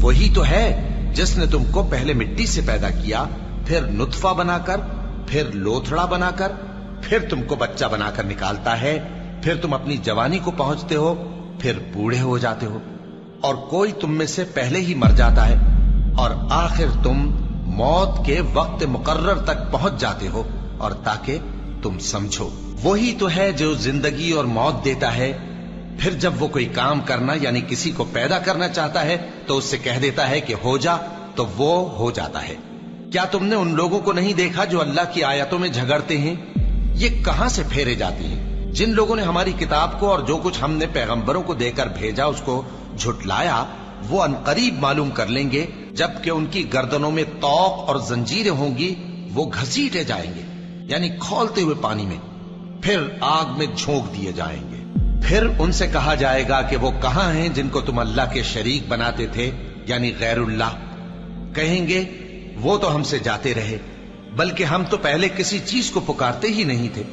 وہی تو ہے جس نے تم کو پہلے مٹی سے پیدا کیا، پھر نطفہ بنا کر، پھر لوتھڑا بنا کر، پھر تم کو بچہ بنا کر نکالتا ہے، پھر تم اپنی جوانی کو پہنچتے ہو، پھر بوڑھے ہو جاتے ہو، اور کوئی تم میں سے پہلے ہی مر جاتا ہے، اور آخر تم موت کے وقت مقرر تک پہنچ جاتے ہو، اور تاکہ تم سمجھو وہی تو ہے جو زندگی اور موت دیتا ہے، پھر جب وہ کوئی کام کرنا یعنی کسی کو پیدا کرنا چاہتا ہے تو اس سے کہہ دیتا ہے کہ ہو جا، تو وہ ہو جاتا ہے۔ کیا تم نے ان لوگوں کو نہیں دیکھا جو اللہ کی آیتوں میں جھگڑتے ہیں؟ یہ کہاں سے پھیرے جاتے ہیں؟ جن لوگوں نے ہماری کتاب کو اور جو کچھ ہم نے پیغمبروں کو دے کر بھیجا اس کو جھٹلایا، وہ عنقریب معلوم کر لیں گے جبکہ ان کی گردنوں میں طوق اور زنجیریں ہوں گی، وہ گھسیٹے جائیں گے یعنی کھولتے ہوئے پانی میں، پھر آگ میں جھونک دیے جائیں گے۔ پھر ان سے کہا جائے گا کہ وہ کہاں ہیں جن کو تم اللہ کے شریک بناتے تھے یعنی غیر اللہ؟ کہیں گے وہ تو ہم سے جاتے رہے، بلکہ ہم تو پہلے کسی چیز کو پکارتے ہی نہیں تھے۔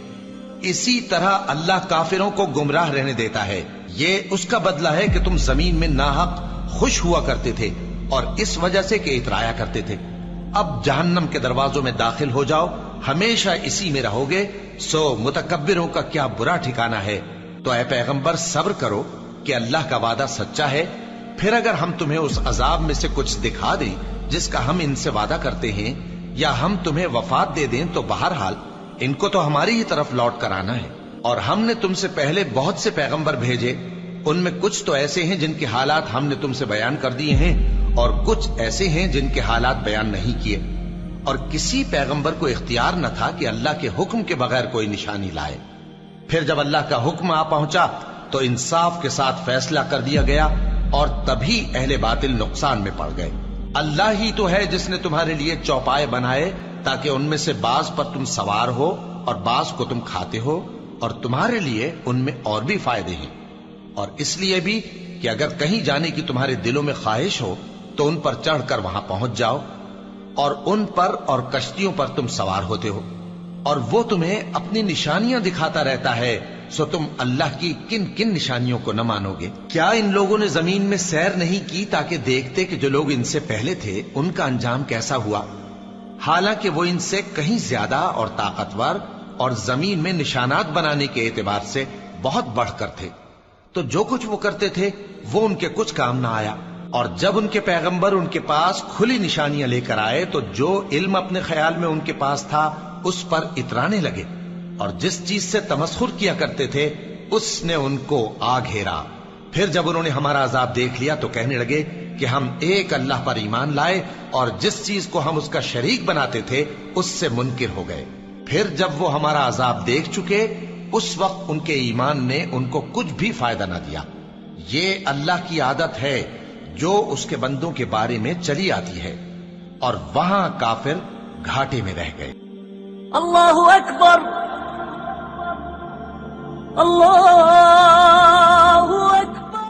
اسی طرح اللہ کافروں کو گمراہ رہنے دیتا ہے، یہ اس کا بدلہ ہے کہ تم زمین میں ناحق خوش ہوا کرتے تھے اور اس وجہ سے کہ اترایا کرتے تھے۔ اب جہنم کے دروازوں میں داخل ہو جاؤ، ہمیشہ اسی میں رہو گے، سو متکبروں کا کیا برا ٹھکانہ ہے۔ تو اے پیغمبر صبر کرو کہ اللہ کا وعدہ سچا ہے، پھر اگر ہم تمہیں اس عذاب میں سے کچھ دکھا دیں جس کا ہم ان سے وعدہ کرتے ہیں، یا ہم تمہیں وفات دے دیں، تو بہرحال ان کو تو ہماری ہی طرف لوٹ کر آنا ہے۔ اور ہم نے تم سے پہلے بہت سے پیغمبر بھیجے، ان میں کچھ تو ایسے ہیں جن کے حالات ہم نے تم سے بیان کر دیے ہیں، اور کچھ ایسے ہیں جن کے حالات بیان نہیں کیے، اور کسی پیغمبر کو اختیار نہ تھا کہ اللہ کے حکم کے بغیر کوئی نشانی لائے۔ پھر جب اللہ کا حکم آ پہنچا تو انصاف کے ساتھ فیصلہ کر دیا گیا، اور تبھی اہل باطل نقصان میں پڑ گئے۔ اللہ ہی تو ہے جس نے تمہارے لیے چوپائے بنائے تاکہ ان میں سے بعض پر تم سوار ہو اور بعض کو تم کھاتے ہو، اور تمہارے لیے ان میں اور بھی فائدے ہیں، اور اس لیے بھی کہ اگر کہیں جانے کی تمہارے دلوں میں خواہش ہو تو ان پر چڑھ کر وہاں پہنچ جاؤ، اور ان پر اور کشتیوں پر تم سوار ہوتے ہو، اور وہ تمہیں اپنی نشانیاں دکھاتا رہتا ہے، سو تم اللہ کی کن کن نشانیوں کو نہ مانو گے؟ کیا ان لوگوں نے زمین میں سیر نہیں کی تاکہ دیکھتے کہ جو لوگ ان سے پہلے تھے ان کا انجام کیسا ہوا؟ حالانکہ وہ ان سے کہیں زیادہ اور طاقتور اور زمین میں نشانات بنانے کے اعتبار سے بہت بڑھ کر تھے، تو جو کچھ وہ کرتے تھے وہ ان کے کچھ کام نہ آیا۔ اور جب ان کے پیغمبر ان کے پاس کھلی نشانیاں لے کر آئے تو جو علم اپنے خیال میں ان کے پاس تھا اس پر اترانے لگے، اور جس چیز سے تمسخر کیا کرتے تھے اس نے ان کو آ گھیرا۔ پھر جب انہوں نے ہمارا عذاب دیکھ لیا تو کہنے لگے کہ ہم ایک اللہ پر ایمان لائے، اور جس چیز کو ہم اس کا شریک بناتے تھے اس سے منکر ہو گئے۔ پھر جب وہ ہمارا عذاب دیکھ چکے اس وقت ان کے ایمان نے ان کو کچھ بھی فائدہ نہ دیا۔ یہ اللہ کی عادت ہے جو اس کے بندوں کے بارے میں چلی آتی ہے، اور وہاں کافر گھاٹے میں رہ گئے۔ اللہ اکبر، اللہ